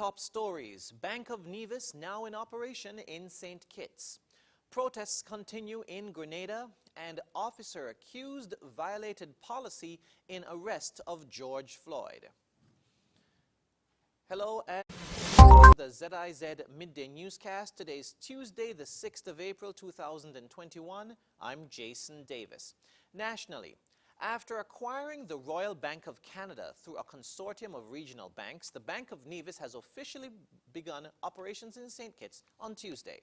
top stories. Bank of Nevis now in operation in St. Kitts. Protests continue in Grenada, and officer accused violated policy in arrest of George Floyd. Hello and the ZIZ Midday Newscast. Today is Tuesday, the 6th of April, 2021. I'm Jason Davis. Nationally, after acquiring the Royal Bank of Canada through a consortium of regional banks, the Bank of Nevis has officially begun operations in St. Kitts on Tuesday.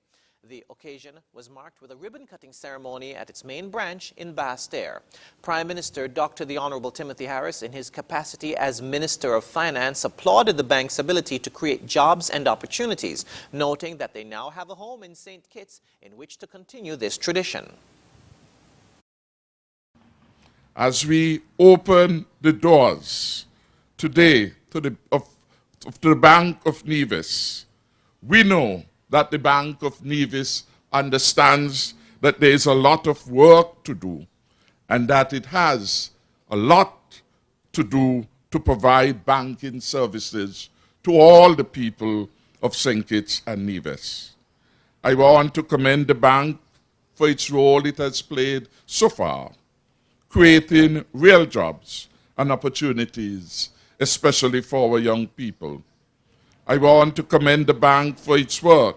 The occasion was marked with a ribbon-cutting ceremony at its main branch in Basse-Terre. Prime Minister Dr. the Honorable Timothy Harris, in his capacity as Minister of Finance, applauded the bank's ability to create jobs and opportunities, noting that they now have a home in St. Kitts in which to continue this tradition. As we open the doors today to the Bank of Nevis, we know that the Bank of Nevis understands that there is a lot of work to do and that it has a lot to do to provide banking services to all the people of St. Kitts and Nevis. I want to commend the bank for its role it has played so far, creating real jobs and opportunities, especially for our young people. I want to commend the bank for its work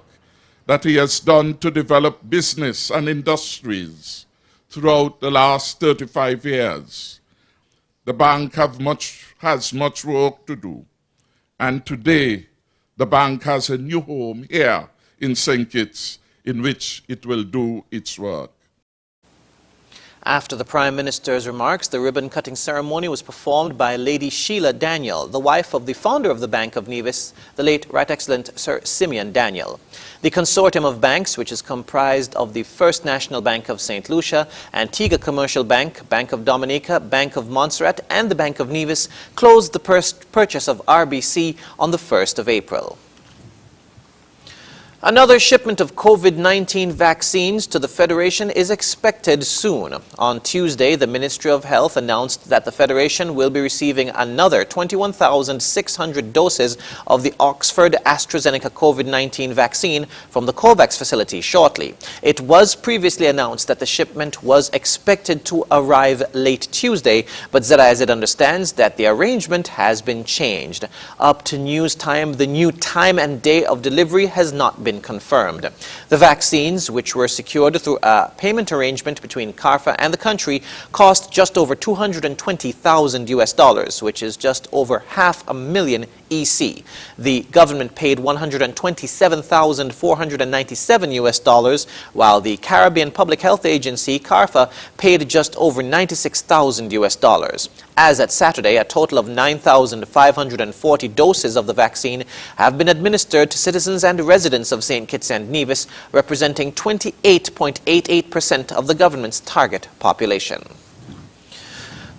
that he has done to develop business and industries throughout the last 35 years. The bank has much work to do, and today the bank has a new home here in St. Kitts in which it will do its work. After the Prime Minister's remarks, the ribbon-cutting ceremony was performed by Lady Sheila Daniel, the wife of the founder of the Bank of Nevis, the late Right Excellent Sir Simeon Daniel. The consortium of banks, which is comprised of the First National Bank of St. Lucia, Antigua Commercial Bank, Bank of Dominica, Bank of Montserrat, and the Bank of Nevis, closed the purchase of RBC on the 1st of April. Another shipment of COVID-19 vaccines to the Federation is expected soon. On Tuesday, the Ministry of Health announced that the Federation will be receiving another 21,600 doses of the Oxford AstraZeneca COVID-19 vaccine from the COVAX facility shortly. It was previously announced that the shipment was expected to arrive late Tuesday, but ZIZ understands that the arrangement has been changed. Up to news time, the new time and day of delivery has not been confirmed. The vaccines, which were secured through a payment arrangement between CARFA and the country, cost just over $220,000, which is just over $500,000 EC. The government paid $127,497, while the Caribbean Public Health Agency, CARFA, paid just over $96,000. As at Saturday, a total of 9,540 doses of the vaccine have been administered to citizens and residents of St. Kitts and Nevis, representing 28.88% of the government's target population.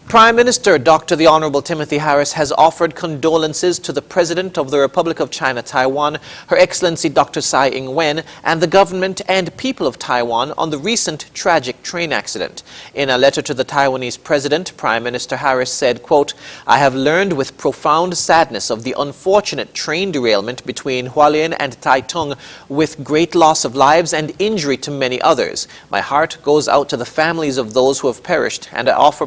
Prime Minister Dr. the Honorable Timothy Harris has offered condolences to the President of the Republic of China, Taiwan, Her Excellency Dr. Tsai Ing-wen, and the government and people of Taiwan on the recent tragic train accident. In a letter to the Taiwanese President, Prime Minister Harris said, quote, "I have learned with profound sadness of the unfortunate train derailment between Hualien and Taitung, with great loss of lives and injury to many others. My heart goes out to the families of those who have perished, and I offer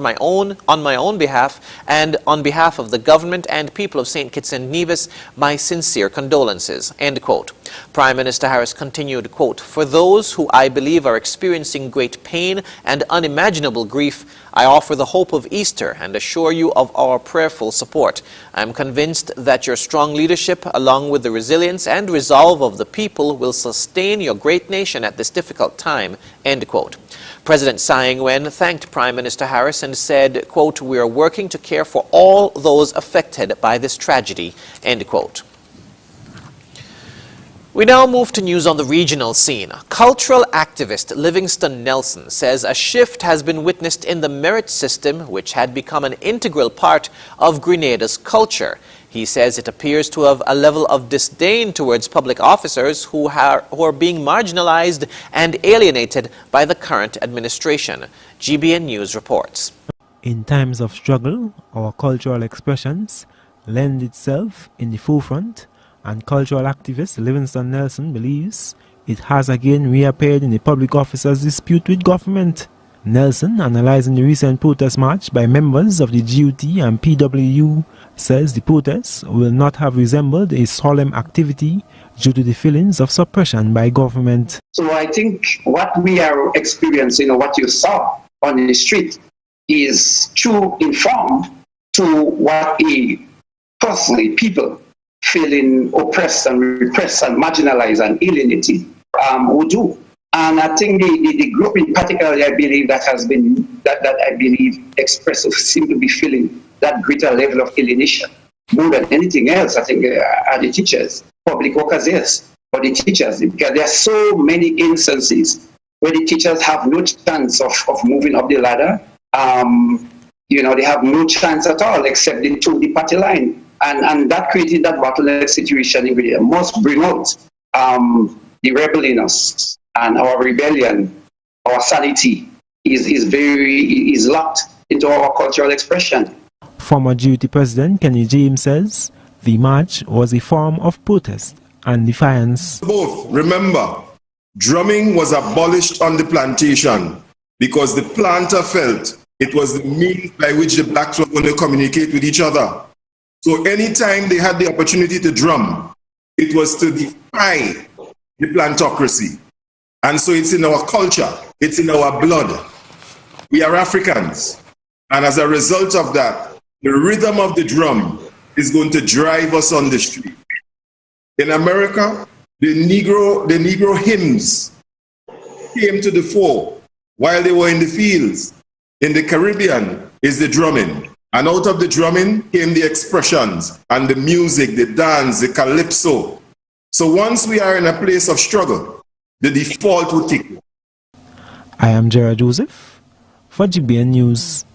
on my own behalf and on behalf of the government and people of St. Kitts and Nevis, my sincere condolences." End quote. Prime Minister Harris continued, quote, "For those who I believe are experiencing great pain and unimaginable grief, I offer the hope of Easter and assure you of our prayerful support. I am convinced that your strong leadership, along with the resilience and resolve of the people, will sustain your great nation at this difficult time." End quote. President Tsai Ing-wen thanked Prime Minister Harris and said, quote, "We are working to care for all those affected by this tragedy." End quote. We now move to news on the regional scene. Cultural activist Livingston Nelson says a shift has been witnessed in the merit system, which had become an integral part of Grenada's culture. He says it appears to have a level of disdain towards public officers who are being marginalized and alienated by the current administration. GBN News reports. In times of struggle, our cultural expressions lend itself in the forefront And cultural activist Livingston Nelson believes it has again reappeared in the public officer's dispute with government. Nelson, analyzing the recent protest march by members of the GUT and PWU, says the protests will not have resembled a solemn activity due to the feelings of suppression by government. So I think what we are experiencing, or what you saw on the street, is true informed to what personally people feeling oppressed and repressed and marginalized and alienated would do. And I think the group in particular, I believe, that has been, that I believe expressive, seem to be feeling that greater level of alienation. More than anything else, I think, are the teachers. Public workers, yes, but the teachers, because there are so many instances where the teachers have no chance of moving up the ladder. They have no chance at all except to the party line. And that created that bottleneck situation. It must bring out the rebel in us. And our rebellion, our sanity is locked into our cultural expression. Former GUT President Kenny James says the march was a form of protest and defiance. Both, remember, drumming was abolished on the plantation because the planter felt it was the means by which the blacks were going to communicate with each other. So anytime they had the opportunity to drum, it was to defy the plantocracy. And so it's in our culture, it's in our blood. We are Africans. And as a result of that, the rhythm of the drum is going to drive us on the street. In America, the Negro hymns came to the fore while they were in the fields. In the Caribbean is the drumming. And out of the drumming came the expressions and the music, the dance, the calypso. So once we are in a place of struggle, the default would take. I am Gerard Joseph for GBN News.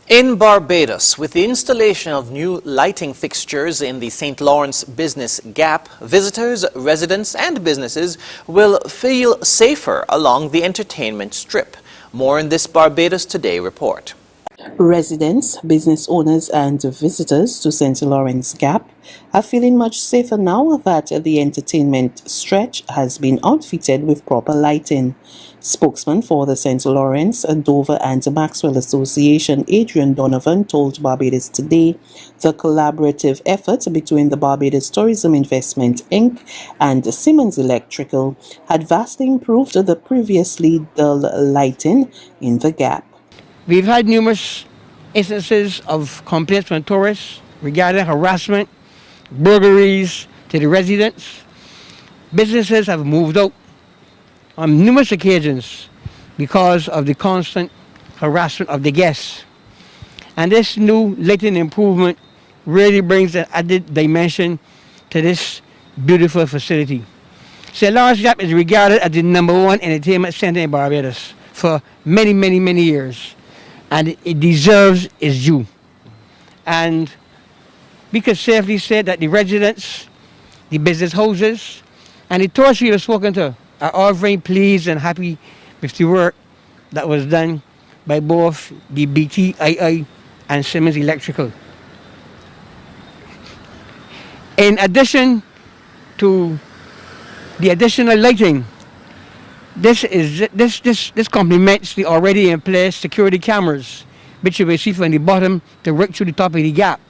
In Barbados, with the installation of new lighting fixtures in the St. Lawrence Business Gap, visitors, residents and businesses will feel safer along the entertainment strip. More in this Barbados Today report. Residents, business owners and visitors to St. Lawrence Gap are feeling much safer now that the entertainment stretch has been outfitted with proper lighting. Spokesman for the St. Lawrence, Dover and Maxwell Association, Adrian Donovan, told Barbados Today the collaborative effort between the Barbados Tourism Investment Inc. and Siemens Electrical had vastly improved the previously dull lighting in the gap. We've had numerous instances of complaints from tourists regarding harassment, burglaries to the residents. Businesses have moved out on numerous occasions because of the constant harassment of the guests. And this new lighting improvement really brings an added dimension to this beautiful facility. St. Lawrence Gap is regarded as the #1 entertainment center in Barbados for many, many, many years. And it deserves its due. And we could safely say that the residents, the business houses, and the tourists we have spoken to are all very pleased and happy with the work that was done by both the BTII and Siemens Electrical. In addition to the additional lighting, this complements the already in place security cameras, which you will see from the bottom to right through the top of the gap.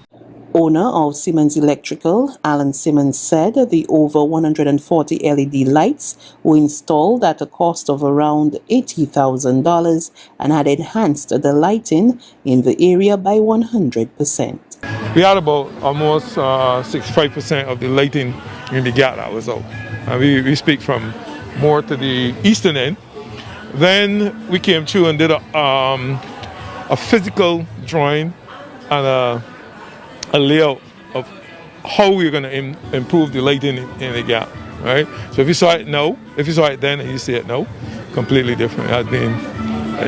Owner of Siemens Electrical, Alan Simmons, said the over 140 LED lights were installed at a cost of around $80,000 and had enhanced the lighting in the area by 100%. We had about almost 65% of the lighting in the gap that was out. And we speak from more to the eastern end. Then we came through and did a physical drawing and a layout of how we're going to improve the lighting in the gap, right? So if you saw it now, if you saw it then and you see it now, completely different. It has been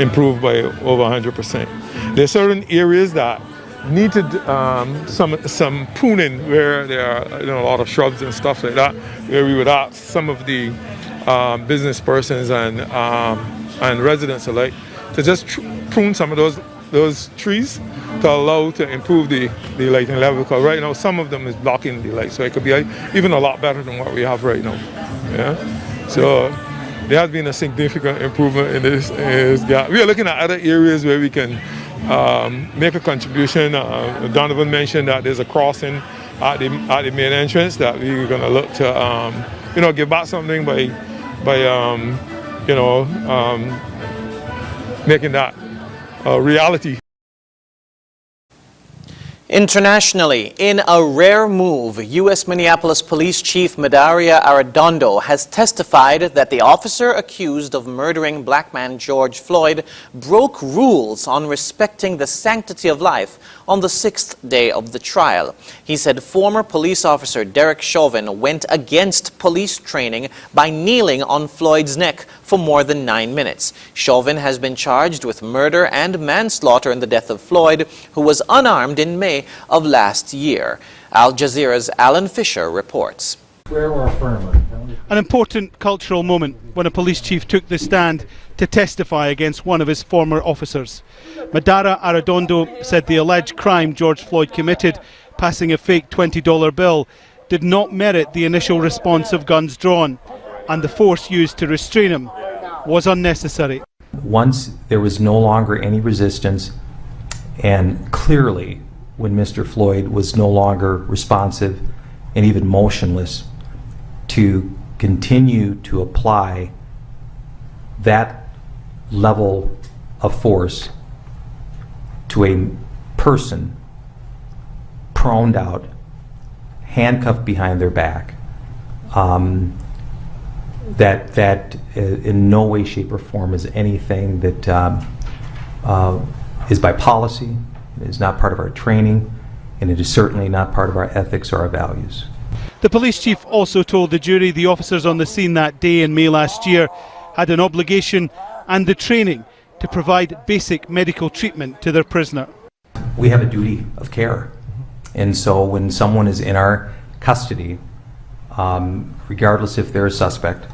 improved by over 100%. There's certain areas that needed some pruning where there are a lot of shrubs and stuff like that, where we would ask some of the business persons and residents alike to just prune some of those trees to allow to improve the lighting level, because right now some of them is blocking the light, so it could be even a lot better than what we have right now. Yeah, so there has been a significant improvement in this gap. We are looking at other areas where we can make a contribution. Donovan mentioned that there's a crossing at the main entrance that we're going to look to give back something by making that a reality. Internationally, in a rare move, U.S. Minneapolis Police Chief Midday Arredondo has testified that the officer accused of murdering black man George Floyd broke rules on respecting the sanctity of life on the 6th day of the trial. He said former police officer Derek Chauvin went against police training by kneeling on Floyd's neck for more than 9 minutes. Chauvin has been charged with murder and manslaughter in the death of Floyd, who was unarmed in May of last year. Al Jazeera's Alan Fisher reports. An important cultural moment when a police chief took the stand to testify against one of his former officers. Midday Arredondo said the alleged crime George Floyd committed, passing a fake $20 bill, did not merit the initial response of guns drawn, and the force used to restrain him was unnecessary. Once there was no longer any resistance, and clearly when Mr. Floyd was no longer responsive and even motionless, to continue to apply that level of force to a person proned out, handcuffed behind their back, that in no way, shape, or form is anything that is by policy. It is not part of our training, and it is certainly not part of our ethics or our values. The police chief also told the jury the officers on the scene that day in May last year had an obligation and the training to provide basic medical treatment to their prisoner. We have a duty of care, and so when someone is in our custody, regardless if they're a suspect,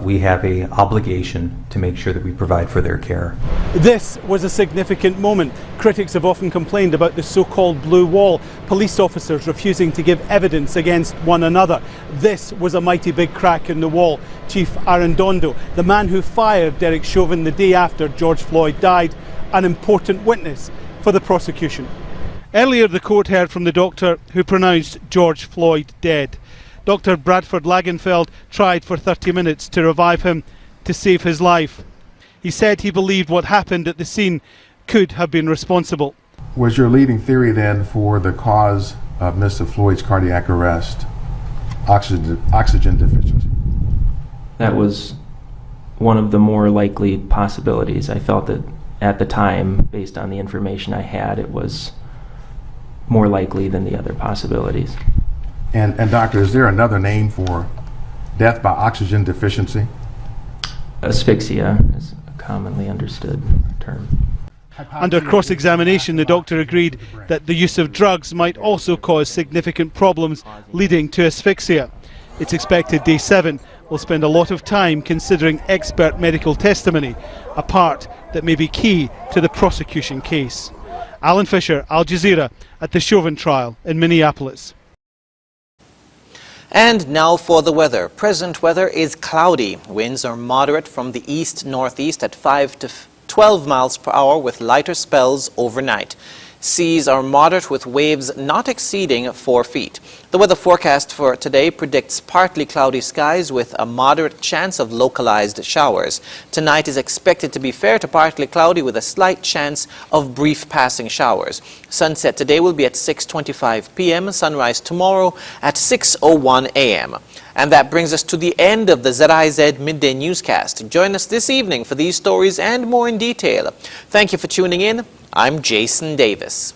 we have an obligation to make sure that we provide for their care. This was a significant moment. Critics have often complained about the so-called blue wall, police officers refusing to give evidence against one another. This was a mighty big crack in the wall. Chief Arredondo, the man who fired Derek Chauvin the day after George Floyd died, an important witness for the prosecution. Earlier, the court heard from the doctor who pronounced George Floyd dead. Dr. Bradford Lagenfeld tried for 30 minutes to revive him to save his life. He said he believed what happened at the scene could have been responsible. Was your leading theory then for the cause of Mr. Floyd's cardiac arrest oxygen deficiency? That was one of the more likely possibilities. I felt that at the time, based on the information I had, it was more likely than the other possibilities. And doctor, is there another name for death by oxygen deficiency? Asphyxia is a commonly understood term. Under cross-examination, the doctor agreed that the use of drugs might also cause significant problems leading to asphyxia. It's expected Day 7 will spend a lot of time considering expert medical testimony, a part that may be key to the prosecution case. Alan Fisher, Al Jazeera, at the Chauvin trial in Minneapolis. And now for the weather. Present weather is cloudy. Winds are moderate from the east-northeast at 5 to 12 miles per hour with lighter spells overnight. Seas are moderate with waves not exceeding 4 feet. The weather forecast for today predicts partly cloudy skies with a moderate chance of localized showers. Tonight is expected to be fair to partly cloudy with a slight chance of brief passing showers. Sunset today will be at 6:25 p.m., sunrise tomorrow at 6:01 a.m. And that brings us to the end of the ZIZ Midday Newscast. Join us this evening for these stories and more in detail. Thank you for tuning in. I'm Jason Davis.